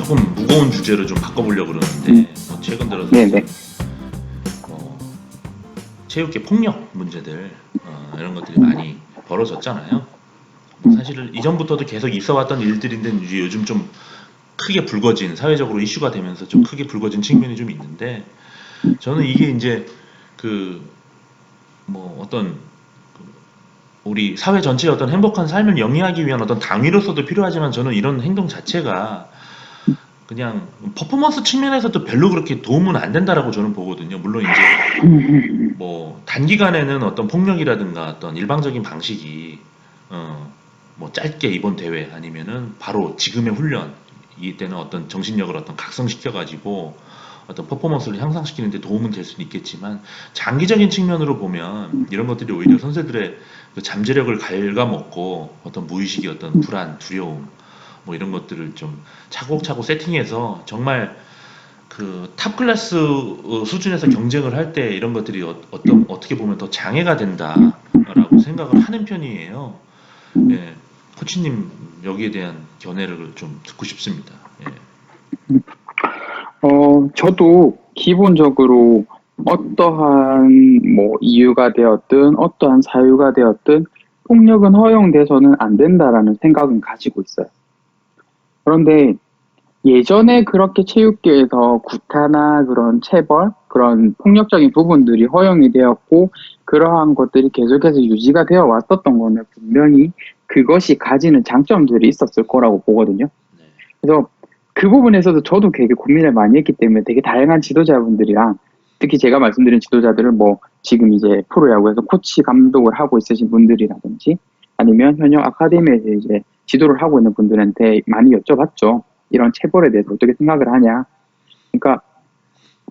조금 무거운 주제로 좀 바꿔보려고 그러는데 최근 들어서 네네. 뭐 체육계 폭력 문제들 이런 것들이 많이 벌어졌잖아요. 뭐 사실은 이전부터도 계속 있어왔던 일들인데 이제 요즘 좀 크게 불거진 사회적으로 이슈가 되면서 좀 크게 불거진 측면이 좀 있는데 저는 이게 이제 그 뭐 어떤 우리 사회 전체의 어떤 행복한 삶을 영위하기 위한 어떤 당위로서도 필요하지만 저는 이런 행동 자체가 그냥 퍼포먼스 측면에서도 별로 그렇게 도움은 안 된다라고 저는 보거든요. 물론 이제 뭐 단기간에는 어떤 폭력이라든가 어떤 일방적인 방식이 뭐 짧게 이번 대회 아니면은 바로 지금의 훈련 이때는 어떤 정신력을 어떤 각성시켜 가지고 어떤 퍼포먼스를 향상시키는 데 도움은 될 수는 있겠지만 장기적인 측면으로 보면 이런 것들이 오히려 선수들의 그 잠재력을 갉아먹고 어떤 무의식의 어떤 불안, 두려움 뭐 이런 것들을 좀 차곡차곡 세팅해서 정말 그 탑 클래스 수준에서 경쟁을 할 때 이런 것들이 어떻게 보면 더 장애가 된다라고 생각을 하는 편이에요. 예, 코치님 여기에 대한 견해를 좀 듣고 싶습니다. 예. 저도 기본적으로 어떠한 뭐 이유가 되었든 어떠한 사유가 되었든 폭력은 허용돼서는 안 된다라는 생각은 가지고 있어요. 그런데 예전에 그렇게 체육계에서 구타나 그런 체벌, 그런 폭력적인 부분들이 허용이 되었고 그러한 것들이 계속해서 유지가 되어 왔었던 거는 분명히 그것이 가지는 장점들이 있었을 거라고 보거든요. 네. 그래서 그 부분에서도 저도 되게 고민을 많이 했기 때문에 되게 다양한 지도자분들이랑 특히 제가 말씀드린 지도자들은 뭐 지금 이제 프로야구에서 코치 감독을 하고 있으신 분들이라든지 아니면 현역 아카데미에서 이제 지도를 하고 있는 분들한테 많이 여쭤봤죠. 이런 체벌에 대해서 어떻게 생각을 하냐. 그러니까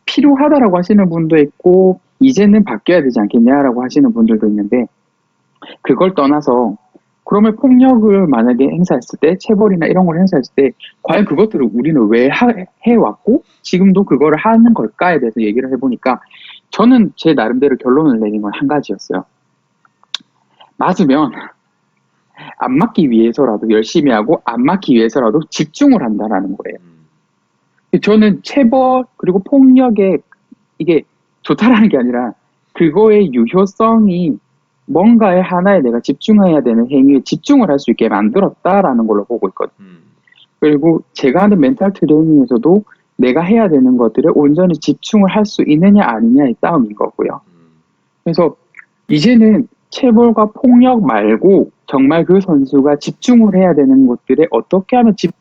필요하다라고 하시는 분도 있고 이제는 바뀌어야 되지 않겠냐라고 하시는 분들도 있는데 그걸 떠나서 그러면 폭력을 만약에 행사했을 때 체벌이나 이런 걸 행사했을 때 과연 그것들을 우리는 왜 해왔고 지금도 그거를 하는 걸까에 대해서 얘기를 해보니까 저는 제 나름대로 결론을 내린 건 한 가지였어요. 맞으면 안 맞기 위해서라도 열심히 하고 안 맞기 위해서라도 집중을 한다라는 거예요. 저는 체벌 그리고 폭력에 이게 좋다라는 게 아니라 그거의 유효성이 뭔가에 하나에 내가 집중해야 되는 행위에 집중을 할 수 있게 만들었다라는 걸로 보고 있거든요. 그리고 제가 하는 멘탈 트레이닝에서도 내가 해야 되는 것들에 온전히 집중을 할 수 있느냐 아니냐의 싸움인 거고요. 그래서 이제는 체벌과 폭력 말고 정말 그 선수가 집중을 해야 되는 것들에 어떻게 하면 집중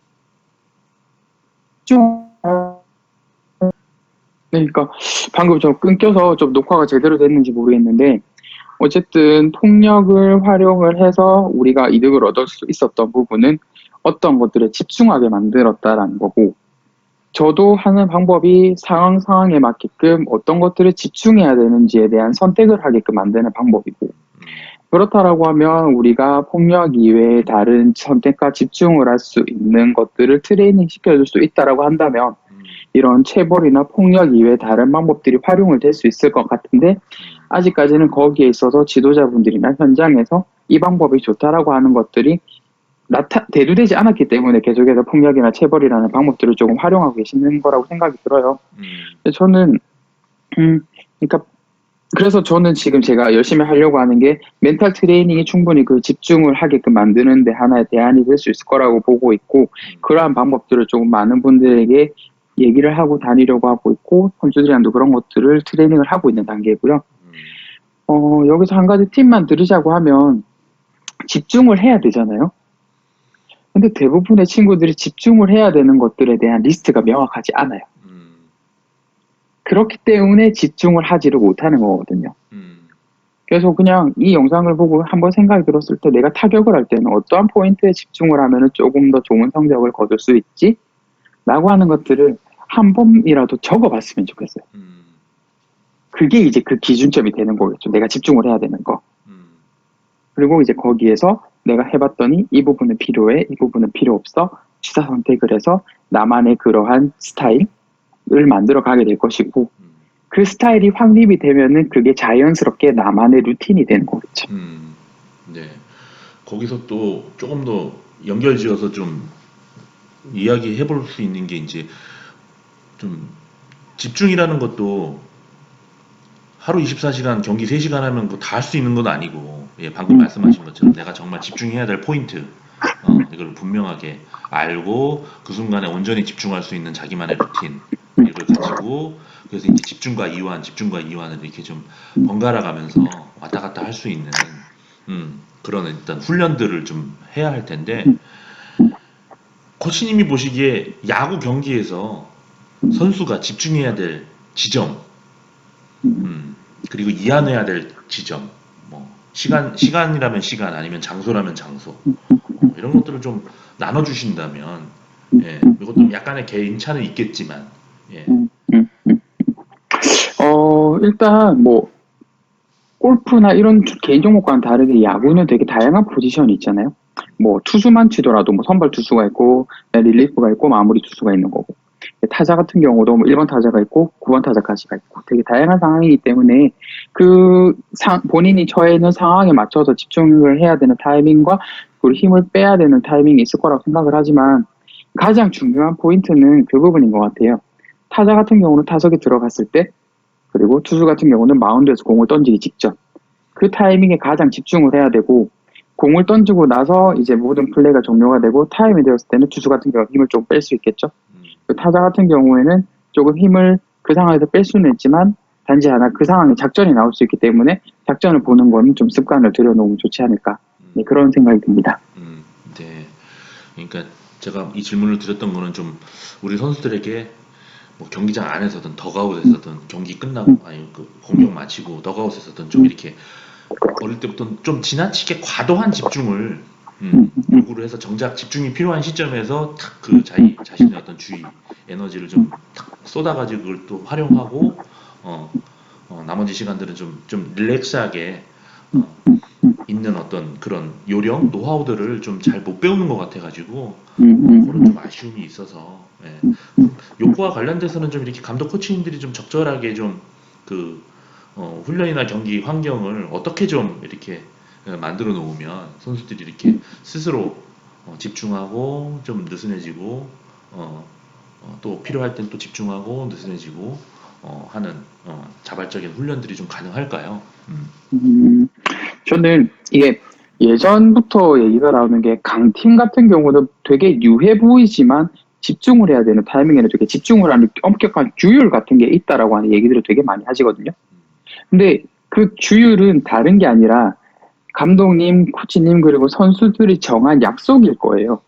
그러니까 방금 좀 끊겨서 좀 녹화가 제대로 됐는지 모르겠는데 어쨌든 폭력을 활용을 해서 우리가 이득을 얻을 수 있었던 부분은 어떤 것들에 집중하게 만들었다라는 거고 저도 하는 방법이 상황에 맞게끔 어떤 것들에 집중해야 되는지에 대한 선택을 하게끔 만드는 방법이고 그렇다라고 하면 우리가 폭력 이외에 다른 선택과 집중을 할 수 있는 것들을 트레이닝 시켜줄 수 있다라고 한다면 이런 체벌이나 폭력 이외에 다른 방법들이 활용을 될 수 있을 것 같은데 아직까지는 거기에 있어서 지도자분들이나 현장에서 이 방법이 좋다라고 하는 것들이 대두되지 않았기 때문에 계속해서 폭력이나 체벌이라는 방법들을 조금 활용하고 계시는 거라고 생각이 들어요. 저는 그러니까 그래서 저는 지금 제가 열심히 하려고 하는 게 멘탈 트레이닝이 충분히 그 집중을 하게끔 만드는 데 하나의 대안이 될 수 있을 거라고 보고 있고 그러한 방법들을 조금 많은 분들에게 얘기를 하고 다니려고 하고 있고 선수들이랑도 그런 것들을 트레이닝을 하고 있는 단계고요. 여기서 한 가지 팁만 드리자고 하면 집중을 해야 되잖아요. 근데 대부분의 친구들이 집중을 해야 되는 것들에 대한 리스트가 명확하지 않아요. 그렇기 때문에 집중을 하지를 못하는 거거든요. 그래서 그냥 이 영상을 보고 한번 생각이 들었을 때 내가 타격을 할 때는 어떠한 포인트에 집중을 하면 조금 더 좋은 성적을 거둘 수 있지? 라고 하는 것들을 한 번이라도 적어봤으면 좋겠어요. 그게 이제 그 기준점이 되는 거겠죠. 내가 집중을 해야 되는 거. 그리고 이제 거기에서 내가 해봤더니 이 부분은 필요해, 이 부분은 필요 없어. 취사 선택을 해서 나만의 그러한 스타일을 만들어 가게 될 것이고 그 스타일이 확립이 되면은 그게 자연스럽게 나만의 루틴이 되는 거겠죠. 네. 거기서 또 조금 더 연결지어서 좀 이야기해 볼 수 있는 게 이제 좀 집중이라는 것도 하루 24시간 경기 3시간 하면 다 할 수 있는 건 아니고, 예, 방금 말씀하신 것처럼 내가 정말 집중해야 될 포인트, 이걸 분명하게 알고 그 순간에 온전히 집중할 수 있는 자기만의 루틴 이걸 가지고, 그래서 이제 집중과 이완을 이렇게 좀 번갈아 가면서 왔다 갔다 할 수 있는 그런 일단 훈련들을 좀 해야 할 텐데, 코치님이 보시기에 야구 경기에서 선수가 집중해야 될 지점, 그리고 이완해야 될 지점, 뭐 시간이라면 시간, 아니면 장소라면 장소, 이런 것들을 좀 나눠주신다면, 예, 이것도 약간의 개인차는 있겠지만, 예, 일단 뭐 골프나 이런 개인 종목과는 다르게 야구는 되게 다양한 포지션이 있잖아요. 뭐 투수만 치더라도 뭐 선발 투수가 있고 릴리프가 있고 마무리 투수가 있는 거고, 타자 같은 경우도 뭐 1번 타자가 있고 9번 타자까지가 있고 되게 다양한 상황이기 때문에 본인이 처해 있는 상황에 맞춰서 집중을 해야 되는 타이밍과 그리고 힘을 빼야 되는 타이밍이 있을 거라고 생각을 하지만, 가장 중요한 포인트는 그 부분인 것 같아요. 타자 같은 경우는 타석에 들어갔을 때, 그리고 투수 같은 경우는 마운드에서 공을 던지기 직전, 그 타이밍에 가장 집중을 해야 되고, 공을 던지고 나서 이제 모든 플레이가 종료가 되고 타임이 되었을 때는 투수 같은 경우 힘을 좀 뺄 수 있겠죠. 그 타자 같은 경우에는 조금 힘을 그 상황에서 뺄 수는 있지만, 단지 하나 그 상황에 작전이 나올 수 있기 때문에 작전을 보는 거는 좀 습관을 들여놓으면 좋지 않을까, 네, 그런 생각이 듭니다. 네. 그러니까 제가 이 질문을 드렸던 거는 좀 우리 선수들에게 뭐 경기장 안에서든 덕아웃에서든 경기 끝나고 아니 그 공격 마치고 덕아웃에서든 좀 이렇게 어릴 때부터 좀 지나치게 과도한 집중을 요구를 해서 정작 집중이 필요한 시점에서 탁 그 자신의 어떤 주의 에너지를 좀 탁 쏟아가지고 그걸 또 활용하고, 나머지 시간들은 좀 릴렉스하게 어, 있는 어떤 그런 요령 노하우들을 좀 잘 못 배우는 것 같아가지고, 그런 좀 아쉬움이 있어서, 예. 요거와 관련돼서는 좀 이렇게 감독 코치님들이 좀 적절하게 좀 그 훈련이나 경기 환경을 어떻게 좀 이렇게 만들어 놓으면 선수들이 이렇게 스스로 집중하고 좀 느슨해지고, 또 필요할 땐 또 집중하고 느슨해지고 하는 자발적인 훈련들이 좀 가능할까요? 음, 저는 이게 예전부터 얘기가 나오는 게, 강팀 같은 경우는 되게 유해 보이지만 집중을 해야 되는 타이밍에는 되게 집중을 하는 엄격한 규율 같은 게 있다라고 하는 얘기들을 되게 많이 하시거든요. 근데 그 규율은 다른 게 아니라 감독님, 코치님, 그리고 선수들이 정한 약속일 거예요.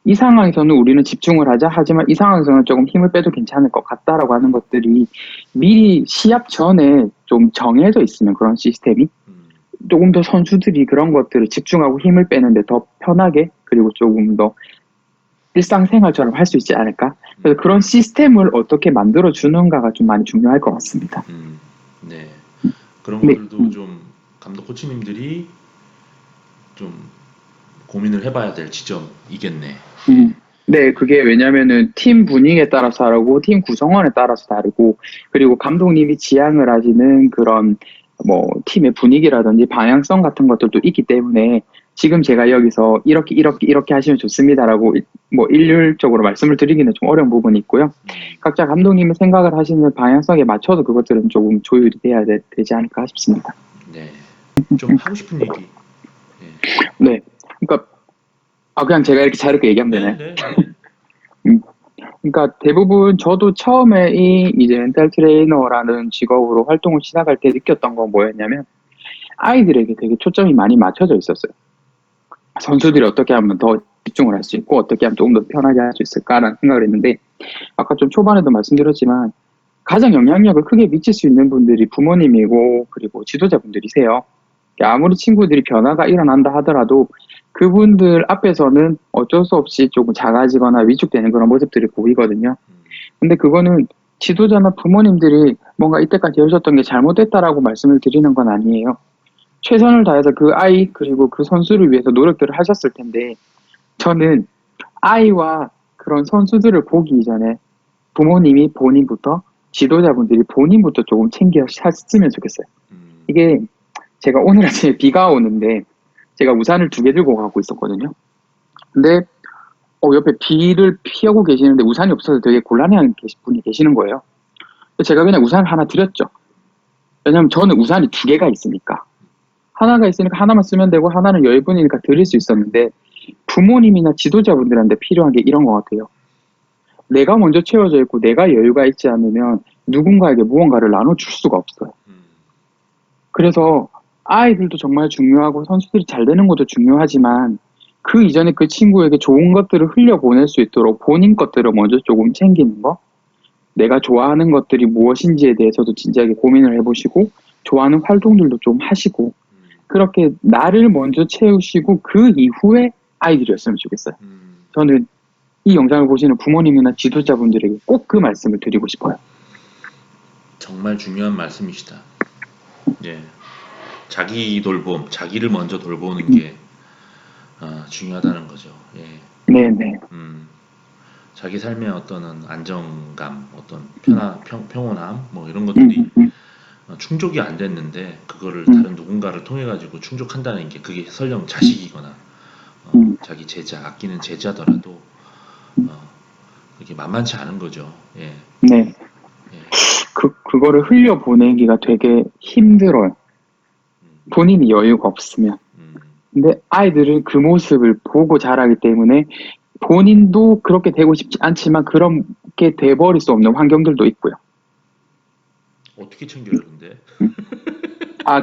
이 상황에서는 우리는 집중을 하자, 하지만 이 상황에서는 조금 힘을 빼도 괜찮을 것 같다라고 하는 것들이 미리 시합 전에 좀 정해져 있으면, 그런 시스템이 조금 더 선수들이 그런 것들을 집중하고 힘을 빼는데 더 편하게, 그리고 조금 더 일상생활처럼 할 수 있지 않을까. 그래서 그런 시스템을 어떻게 만들어 주는가가 좀 많이 중요할 것 같습니다. 네. 그런 네. 것들도 좀 감독 코치님들이 좀 고민을 해봐야 될 지점이겠네. 네, 그게 왜냐면은 팀 분위기에 따라서 다르고 팀 구성원에 따라서 다르고, 그리고 감독님이 지향을 하시는 그런 뭐 팀의 분위기라든지 방향성 같은 것들도 있기 때문에, 지금 제가 여기서 이렇게 하시면 좋습니다라고 뭐 일률적으로 말씀을 드리기는 좀 어려운 부분이 있고요. 각자 감독님이 생각을 하시는 방향성에 맞춰서 그것들은 조금 조율이 돼야 되지 않을까 싶습니다. 네. 좀 하고 싶은 얘기. 네. 네, 그러니까 그냥 제가 이렇게 자유롭게 얘기하면 네, 되나요? 네, 네. 음. 그러니까 대부분 저도 처음에 이 이제 멘탈 트레이너라는 직업으로 활동을 시작할 때 느꼈던 건 뭐였냐면, 아이들에게 되게 초점이 많이 맞춰져 있었어요. 선수들이 어떻게 하면 더 집중을 할 수 있고 어떻게 하면 조금 더 편하게 할 수 있을까라는 생각을 했는데, 아까 좀 초반에도 말씀드렸지만 가장 영향력을 크게 미칠 수 있는 분들이 부모님이고 그리고 지도자분들이세요. 아무리 친구들이 변화가 일어난다 하더라도 그분들 앞에서는 어쩔 수 없이 조금 작아지거나 위축되는 그런 모습들이 보이거든요. 근데 그거는 지도자나 부모님들이 뭔가 이때까지 해오셨던 게 잘못됐다라고 말씀을 드리는 건 아니에요. 최선을 다해서 그 아이 그리고 그 선수를 위해서 노력들을 하셨을 텐데, 저는 아이와 그런 선수들을 보기 전에 부모님이 본인부터, 지도자분들이 본인부터 조금 챙겼으면 좋겠어요. 이게 제가 오늘 아침에 비가 오는데 제가 우산을 2개 들고 가고 있었거든요. 근데 옆에 비를 피하고 계시는데 우산이 없어서 되게 곤란해하는 분이 계시는 거예요. 그래서 제가 그냥 우산을 하나 드렸죠. 왜냐면 저는 우산이 두 개가 있으니까. 하나가 있으니까 하나만 쓰면 되고 하나는 여유분이니까 드릴 수 있었는데 부모님이나 지도자분들한테 필요한 게 이런 것 같아요. 내가 먼저 채워져 있고 내가 여유가 있지 않으면 누군가에게 무언가를 나눠줄 수가 없어요. 그래서 아이들도 정말 중요하고 선수들이 잘 되는 것도 중요하지만 그 이전에 그 친구에게 좋은 것들을 흘려보낼 수 있도록 본인 것들을 먼저 조금 챙기는 거, 내가 좋아하는 것들이 무엇인지에 대해서도 진지하게 고민을 해보시고 좋아하는 활동들도 좀 하시고 그렇게 나를 먼저 채우시고 그 이후에 아이들이었으면 좋겠어요. 저는 이 영상을 보시는 부모님이나 지도자분들에게 꼭 그 말씀을 드리고 싶어요. 정말 중요한 말씀이시다. 예. 자기 돌봄, 자기를 먼저 돌보는 게 중요하다는 거죠. 예. 네네. 자기 삶의 어떤 안정감, 어떤 평온함, 뭐 이런 것들이 충족이 안 됐는데 그거를 다른 누군가를 통해 가지고 충족한다는 게 그게 설령 자식이거나 자기 제자, 아끼는 제자더라도 그게 만만치 않은 거죠. 예. 네. 예. 그거를 흘려보내기가 되게 힘들어요. 본인이 여유가 없으면. 근데 아이들은 그 모습을 보고 자라기 때문에 본인도 그렇게 되고 싶지 않지만 그렇게 돼버릴 수 없는 환경들도 있고요. 어떻게 챙겨요, 근데?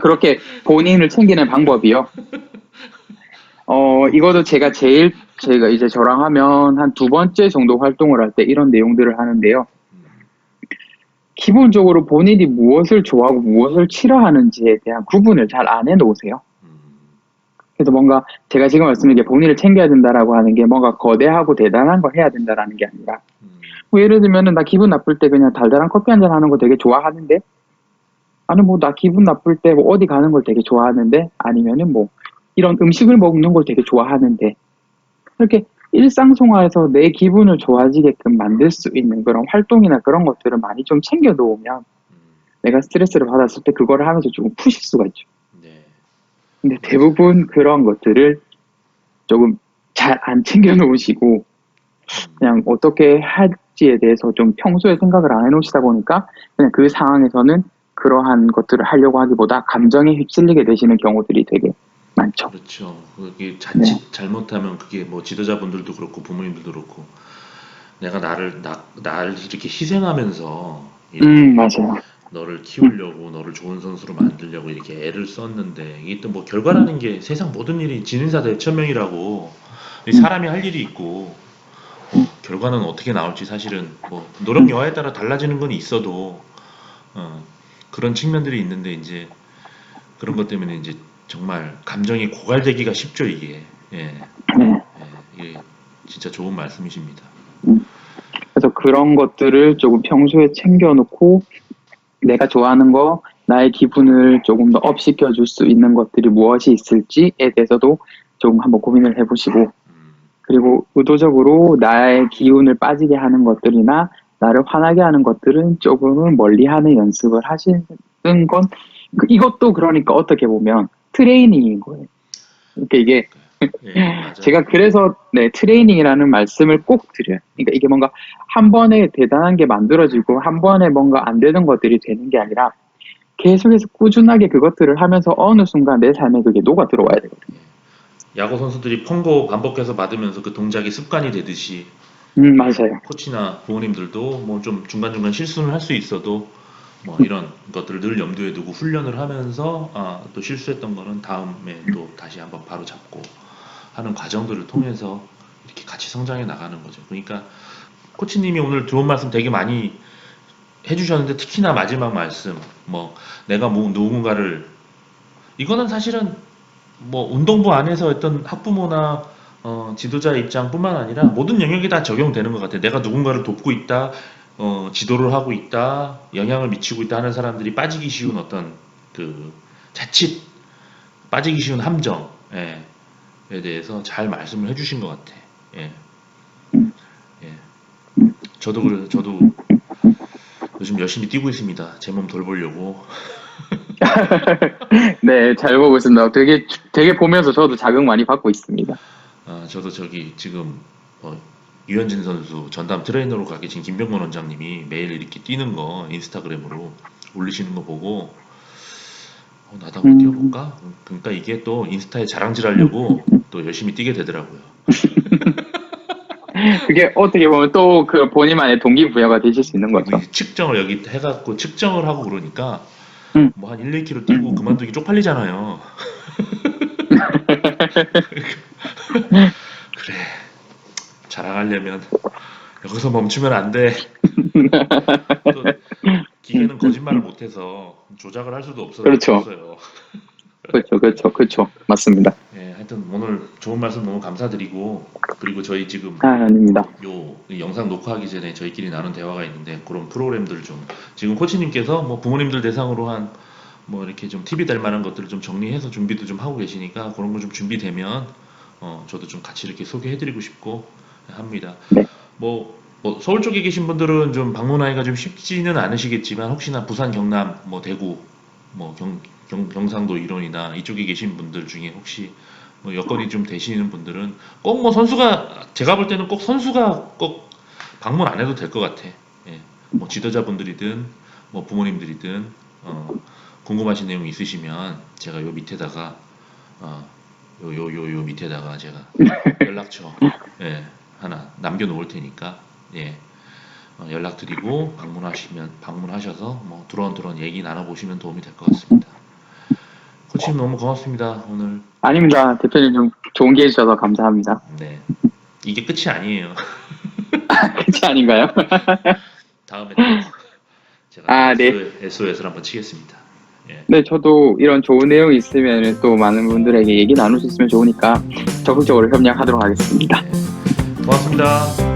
그렇게 본인을 챙기는 방법이요. 이거도 제가 이제 저랑 하면 한 두 번째 정도 활동을 할 때 이런 내용들을 하는데요. 기본적으로 본인이 무엇을 좋아하고 무엇을 싫어하는지에 대한 구분을 잘 안 해놓으세요. 그래서 뭔가 제가 지금 말씀드린 게 본인을 챙겨야 된다라고 하는 게 뭔가 거대하고 대단한 걸 해야 된다라는 게 아니라 뭐 예를 들면은 나 기분 나쁠 때 그냥 달달한 커피 한잔 하는 거 되게 좋아하는데 아니 뭐 나 기분 나쁠 때 뭐 어디 가는 걸 되게 좋아하는데 아니면은 뭐 이런 음식을 먹는 걸 되게 좋아하는데 이렇게 일상생활에서 내 기분을 좋아지게끔 만들 수 있는 그런 활동이나 그런 것들을 많이 좀 챙겨 놓으면 내가 스트레스를 받았을 때 그거를 하면서 조금 푸실 수가 있죠. 네. 근데 대부분 그런 것들을 조금 잘 안 챙겨 놓으시고 그냥 어떻게 할지에 대해서 좀 평소에 생각을 안 해놓으시다 보니까 그냥 그 상황에서는 그러한 것들을 하려고 하기보다 감정에 휩쓸리게 되시는 경우들이 되게 많죠. 그렇죠. 그게 네. 자칫 잘못하면 그게 뭐 지도자분들도 그렇고 부모님들도 그렇고 내가 나를 이렇게 희생하면서 이렇게 맞아요. 너를 키우려고 너를 좋은 선수로 만들려고 이렇게 애를 썼는데 이게 또 뭐 결과라는 게 세상 모든 일이 진인사 대천명이라고 사람이 할 일이 있고 결과는 어떻게 나올지 사실은 뭐 노력 여하에 따라 달라지는 건 있어도 어, 그런 측면들이 있는데 이제 그런 것 때문에 이제 정말 감정이 고갈되기가 쉽죠 이게. 예, 네. 이게 진짜 좋은 말씀이십니다. 그래서 그런 것들을 조금 평소에 챙겨놓고 내가 좋아하는 거, 나의 기분을 조금 더 업시켜 줄 수 있는 것들이 무엇이 있을지에 대해서도 조금 한번 고민을 해보시고 그리고 의도적으로 나의 기운을 빠지게 하는 것들이나 나를 화나게 하는 것들은 조금은 멀리하는 연습을 하시는 건 이것도 그러니까 어떻게 보면 트레이닝인 거예요. 그러니까 이게 예, 맞아요. 제가 그래서 트레이닝이라는 말씀을 꼭 드려요. 그러니까 이게 뭔가 한 번에 대단한 게 만들어지고 한 번에 뭔가 안 되는 것들이 되는 게 아니라 계속해서 꾸준하게 그것들을 하면서 어느 순간 내 삶에 그게 녹아 들어와야 되거든요. 야구 선수들이 펑고 반복해서 받으면서 그 동작이 습관이 되듯이 맞아요. 코치나 부모님들도 뭐 좀 중간중간 실수는 할 수 있어도 뭐 이런 것들을 늘 염두에 두고 훈련을 하면서 또 실수했던 거는 다음에 또 다시 한번 바로 잡고 하는 과정들을 통해서 이렇게 같이 성장해 나가는 거죠. 그러니까 코치님이 오늘 좋은 말씀 되게 많이 해주셨는데 특히나 마지막 말씀 뭐 내가 뭐 누군가를 이거는 사실은 뭐 운동부 안에서 어떤 학부모나 지도자 입장뿐만 아니라 모든 영역에 다 적용되는 것 같아요. 내가 누군가를 돕고 있다, 지도를 하고 있다, 영향을 미치고 있다 하는 사람들이 빠지기 쉬운 어떤 그 자칫 빠지기 쉬운 함정에 대해서 잘 말씀을 해주신 것 같아. 예, 예. 저도 요즘 열심히 뛰고 있습니다. 제 몸 돌보려고. 네, 잘 보고 있습니다. 되게 보면서 저도 자극 많이 받고 있습니다. 저도 저기 지금 유현진 선수 전담 트레이너로 가 계신 김병건 원장님이 매일 이렇게 뛰는 거 인스타그램으로 올리시는 거 보고 나도 한번 뛰어볼까? 그러니까 이게 또 인스타에 자랑질하려고 또 열심히 뛰게 되더라고요. 그게 어떻게 보면 또 그 본인만의 동기부여가 되실 수 있는 그리고 거죠. 이제 측정을 여기 해갖고 측정을 하고 그러니까 음, 뭐 한 1, 2km 뛰고 그만두기 쪽팔리잖아요. 그래, 자랑하려면 여기서 멈추면 안 돼. 또 기계는 거짓말을 못해서 조작을 할 수도 그렇죠. 없어요. 그렇죠. 맞습니다. 예, 하여튼 오늘 좋은 말씀 너무 감사드리고 그리고 저희 지금 아닙니다. 이 영상 녹화하기 전에 저희끼리 나눈 대화가 있는데 그런 프로그램들 좀 지금 코치님께서 뭐 부모님들 대상으로 한 뭐 이렇게 좀 팁이 될 만한 것들을 좀 정리해서 준비도 좀 하고 계시니까 그런 거 좀 준비되면 저도 좀 같이 이렇게 소개해드리고 싶고 합니다. 네. 뭐 서울 쪽에 계신 분들은 좀 방문하기가 좀 쉽지는 않으시겠지만 혹시나 부산, 경남, 뭐 대구, 뭐 경상도 일원이나 이쪽에 계신 분들 중에 혹시 뭐 여건이 좀 되시는 분들은 꼭 뭐 선수가 제가 볼 때는 꼭 선수가 꼭 방문 안 해도 될 것 같아. 예. 뭐 지도자분들이든 뭐 부모님들이든 궁금하신 내용 있으시면 제가 요 밑에다가 요 밑에다가 제가 연락처 예, 하나 남겨 놓을 테니까 예, 연락드리고 방문하셔서 뭐 두런두런 얘기 나눠보시면 도움이 될 것 같습니다. 코치님 너무 고맙습니다. 오늘 아닙니다. 대표님 좀 좋은 기회 주셔서 감사합니다. 네 이게 끝이 아니에요. 그렇지 아닌가요? 다음에 또 제가 또 네. SOS를 한번 치겠습니다. 예, 네, 저도 이런 좋은 내용이 있으면 또 많은 분들에게 얘기 나눌 수 있으면 좋으니까 적극적으로 협력하도록 하겠습니다. 고맙습니다.